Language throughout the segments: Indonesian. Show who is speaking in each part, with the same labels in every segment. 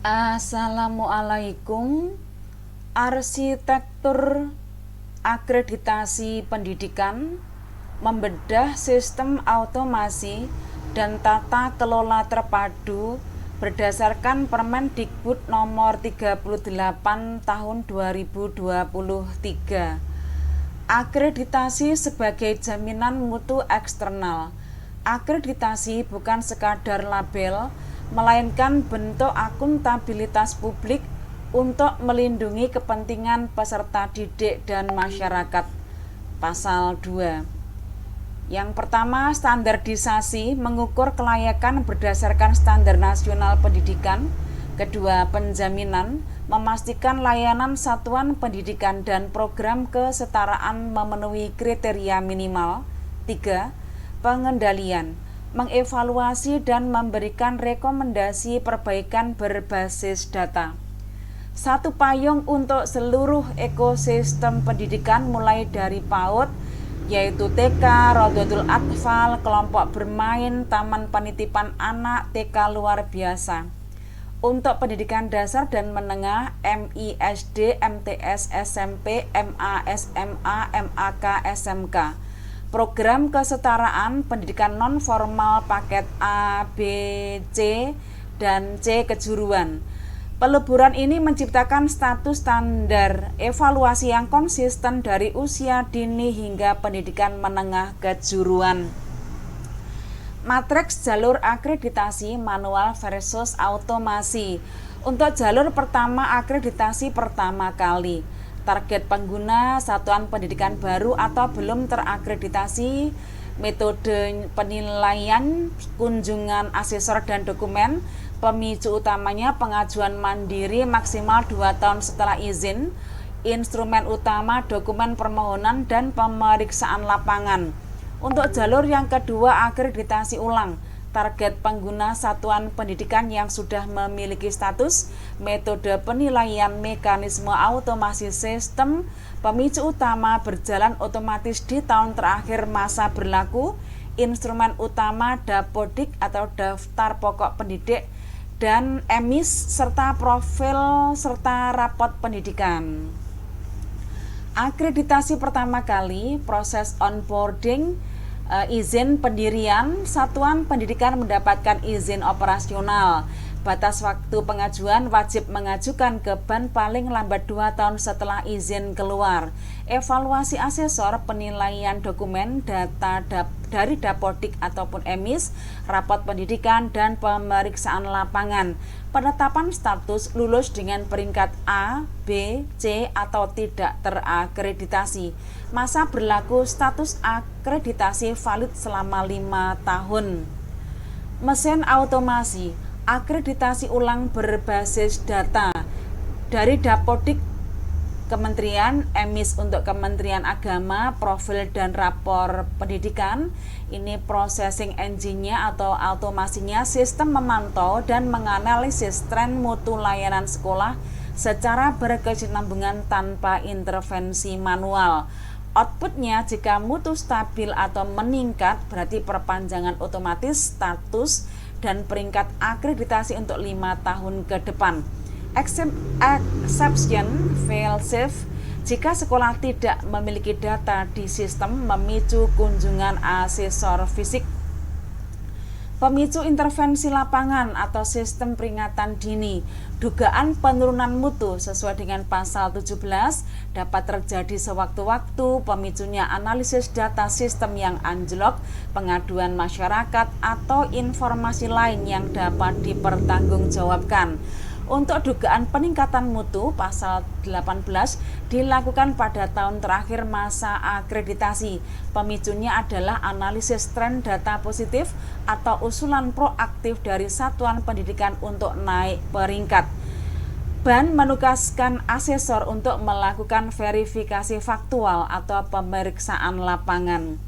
Speaker 1: Assalamualaikum. Arsitektur akreditasi pendidikan membedah sistem automasi dan tata kelola terpadu berdasarkan Permendikbud nomor 38 tahun 2023. Akreditasi sebagai jaminan mutu eksternal. Akreditasi bukan sekadar label, melainkan bentuk akuntabilitas publik untuk melindungi kepentingan peserta didik dan masyarakat. Pasal 2. Yang pertama, standarisasi mengukur kelayakan berdasarkan standar nasional pendidikan. Kedua, penjaminan memastikan layanan satuan pendidikan dan program kesetaraan memenuhi kriteria minimal. 3. Pengendalian mengevaluasi dan memberikan rekomendasi perbaikan berbasis data. Satu payung untuk seluruh ekosistem pendidikan mulai dari PAUD, yaitu TK, Rodotul Atfal, kelompok bermain, taman penitipan anak, TK luar biasa. Untuk pendidikan dasar dan menengah, MI, SD, MTS, SMP, MA, SMA, MAK, SMK. Program kesetaraan pendidikan non-formal paket A, B, C, dan C kejuruan. Peleburan ini menciptakan status standar evaluasi yang konsisten dari usia dini hingga pendidikan menengah kejuruan. Matriks jalur akreditasi manual versus automasi. Untuk jalur pertama, akreditasi pertama kali. Target pengguna satuan pendidikan baru atau belum terakreditasi, metode penilaian, kunjungan asesor dan dokumen, pemicu utamanya pengajuan mandiri maksimal 2 tahun setelah izin, instrumen utama dokumen permohonan dan pemeriksaan lapangan. Untuk jalur yang kedua, akreditasi ulang. Target pengguna satuan pendidikan yang sudah memiliki status, metode penilaian, mekanisme automasi sistem, pemicu utama berjalan otomatis di tahun terakhir masa berlaku, instrumen utama Dapodik atau daftar pokok pendidik, dan EMIS serta profil serta rapot pendidikan. Akreditasi pertama kali, proses onboarding, izin pendirian, satuan pendidikan mendapatkan izin operasional. Batas waktu pengajuan wajib mengajukan ke BAN paling lambat 2 tahun setelah izin keluar. Evaluasi asesor, penilaian dokumen, data dari Dapodik ataupun EMIS, rapot pendidikan, dan pemeriksaan lapangan. Penetapan status lulus dengan peringkat A, B, C atau tidak terakreditasi. Masa berlaku status akreditasi valid selama 5 tahun. Mesin automasi, akreditasi ulang berbasis data dari Dapodik Kementerian, EMIS untuk Kementerian Agama, profil dan rapor pendidikan. Ini processing engine-nya atau automasinya, sistem memantau dan menganalisis tren mutu layanan sekolah secara berkesinambungan tanpa intervensi manual. Outputnya jika mutu stabil atau meningkat berarti perpanjangan otomatis status dan peringkat akreditasi untuk 5 tahun ke depan. Exception fail-safe jika sekolah tidak memiliki data di sistem, memicu kunjungan asesor fisik. Pemicu intervensi lapangan atau sistem peringatan dini. Dugaan penurunan mutu sesuai dengan pasal 17 dapat terjadi sewaktu-waktu, pemicunya analisis data sistem yang anjlok, pengaduan masyarakat, atau informasi lain yang dapat dipertanggungjawabkan. Untuk dugaan peningkatan mutu, pasal 18 dilakukan pada tahun terakhir masa akreditasi. Pemicunya adalah analisis tren data positif atau usulan proaktif dari satuan pendidikan untuk naik peringkat. BAN menugaskan asesor untuk melakukan verifikasi faktual atau pemeriksaan lapangan.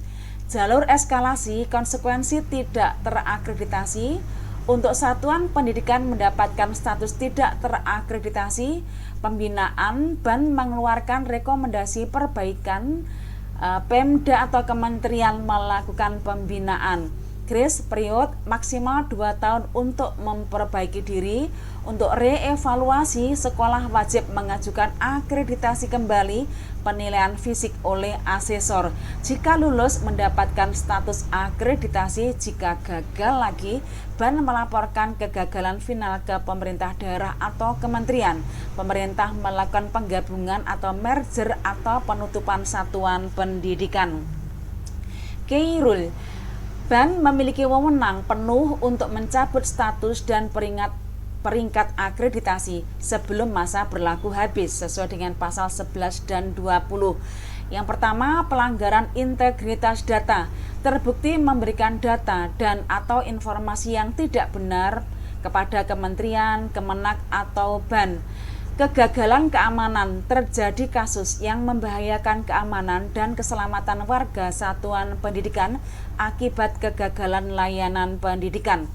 Speaker 1: Jalur eskalasi konsekuensi tidak terakreditasi. Untuk satuan pendidikan mendapatkan status tidak terakreditasi, pembinaan, BAN mengeluarkan rekomendasi perbaikan, Pemda atau kementerian melakukan pembinaan. Grace period maksimal 2 tahun untuk memperbaiki diri. Untuk reevaluasi, sekolah wajib mengajukan akreditasi kembali penilaian fisik oleh asesor. Jika lulus mendapatkan status akreditasi, jika gagal lagi, BAN melaporkan kegagalan final ke pemerintah daerah atau kementerian. Pemerintah melakukan penggabungan atau merger atau penutupan satuan pendidikan. Key rule. BAN memiliki wewenang penuh untuk mencabut status dan peringkat akreditasi sebelum masa berlaku habis sesuai dengan pasal 11 dan 20. Yang pertama, pelanggaran integritas data. Terbukti memberikan data dan atau informasi yang tidak benar kepada kementerian, Kemenak atau BAN. Kegagalan keamanan. Terjadi kasus yang membahayakan keamanan dan keselamatan warga satuan pendidikan akibat kegagalan layanan pendidikan.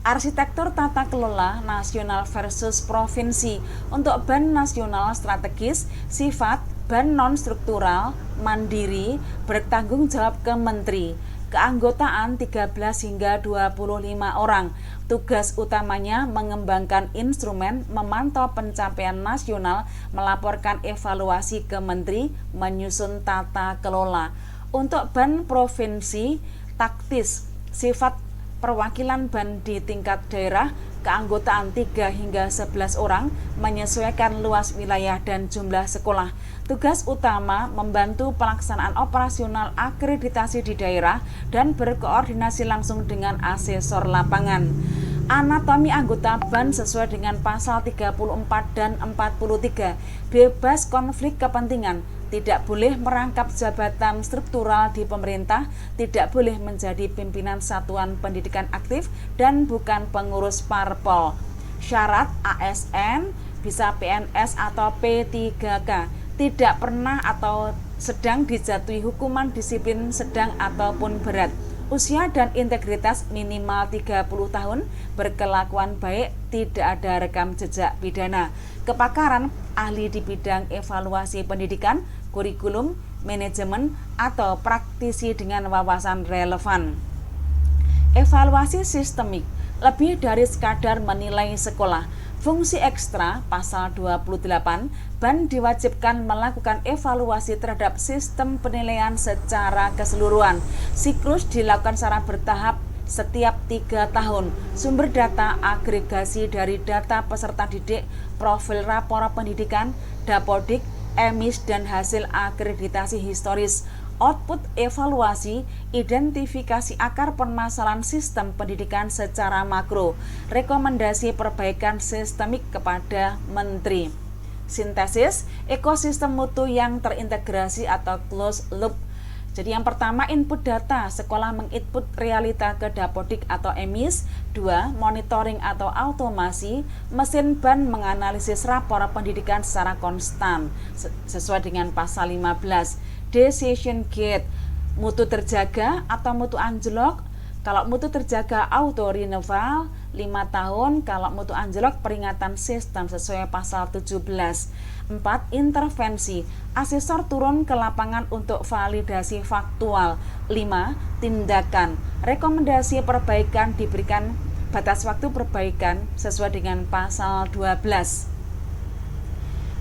Speaker 1: Arsitektur tata kelola nasional versus provinsi. Untuk BAN nasional strategis, sifat BAN non-struktural, mandiri, bertanggung jawab ke menteri. Keanggotaan 13 hingga 25 orang. Tugas utamanya mengembangkan instrumen, memantau pencapaian nasional, melaporkan evaluasi ke menteri, menyusun tata kelola. Untuk BAN provinsi, taktis, sifat perwakilan BAN di tingkat daerah, keanggotaan 3 hingga 11 orang, menyesuaikan luas wilayah dan jumlah sekolah. Tugas utama membantu pelaksanaan operasional akreditasi di daerah dan berkoordinasi langsung dengan asesor lapangan. Anatomi anggota BAN sesuai dengan pasal 34 dan 43, bebas konflik kepentingan, tidak boleh merangkap jabatan struktural di pemerintah, tidak boleh menjadi pimpinan satuan pendidikan aktif, dan bukan pengurus parpol. Syarat ASN, bisa PNS atau P3K, tidak pernah atau sedang dijatuhi hukuman disiplin sedang ataupun berat. Usia dan integritas minimal 30 tahun, berkelakuan baik, tidak ada rekam jejak pidana. Kepakaran, ahli di bidang evaluasi pendidikan, kurikulum, manajemen, atau praktisi dengan wawasan relevan. Evaluasi sistemik, lebih dari sekadar menilai sekolah. Fungsi ekstra, pasal 28, BAN diwajibkan melakukan evaluasi terhadap sistem penilaian secara keseluruhan. Siklus dilakukan secara bertahap setiap 3 tahun. Sumber data agregasi dari data peserta didik, profil rapor pendidikan, Dapodik, EMIS, dan hasil akreditasi historis. Output evaluasi, identifikasi akar permasalahan sistem pendidikan secara makro, rekomendasi perbaikan sistemik kepada menteri. Sintesis, ekosistem mutu yang terintegrasi atau closed loop. Jadi yang pertama, input data, sekolah menginput realita ke Dapodik atau EMIS. 2. Monitoring atau automasi, mesin BAN menganalisis rapor pendidikan secara konstan sesuai dengan pasal 15. Decision gate, mutu terjaga atau mutu anjlok. Kalau mutu terjaga auto renewal 5 tahun, kalau mutu anjlok peringatan sistem sesuai pasal 17. 4. Intervensi, asesor turun ke lapangan untuk validasi faktual. 5. Tindakan, rekomendasi perbaikan diberikan batas waktu perbaikan sesuai dengan pasal 12.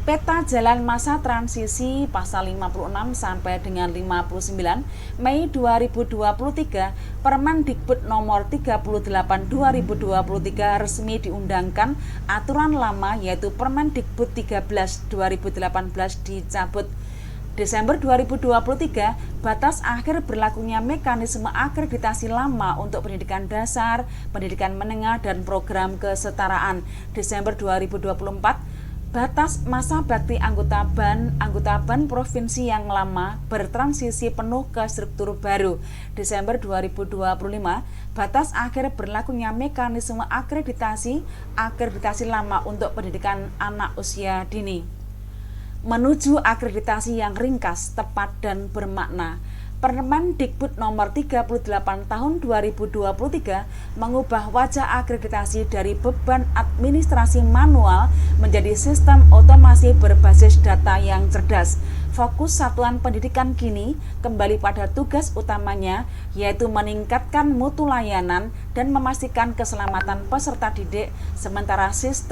Speaker 1: Peta jalan masa transisi pasal 56 sampai dengan 59 Mei 2023, Permendikbud nomor 38 2023 resmi diundangkan, aturan lama yaitu Permendikbud 13 2018 dicabut. Desember 2023, batas akhir berlakunya mekanisme akreditasi lama untuk pendidikan dasar, pendidikan menengah, dan program kesetaraan. Desember 2024, batas masa bakti anggota BAN provinsi yang lama bertransisi penuh ke struktur baru. Desember 2025, batas akhir berlakunya mekanisme akreditasi lama untuk pendidikan anak usia dini. Menuju akreditasi yang ringkas, tepat, dan bermakna, Permendikbud nomor 38 tahun 2023 mengubah wajah akreditasi dari beban administrasi manual menjadi sistem otomasi berbasis data yang cerdas. Fokus satuan pendidikan kini kembali pada tugas utamanya, yaitu meningkatkan mutu layanan dan memastikan keselamatan peserta didik, sementara sistem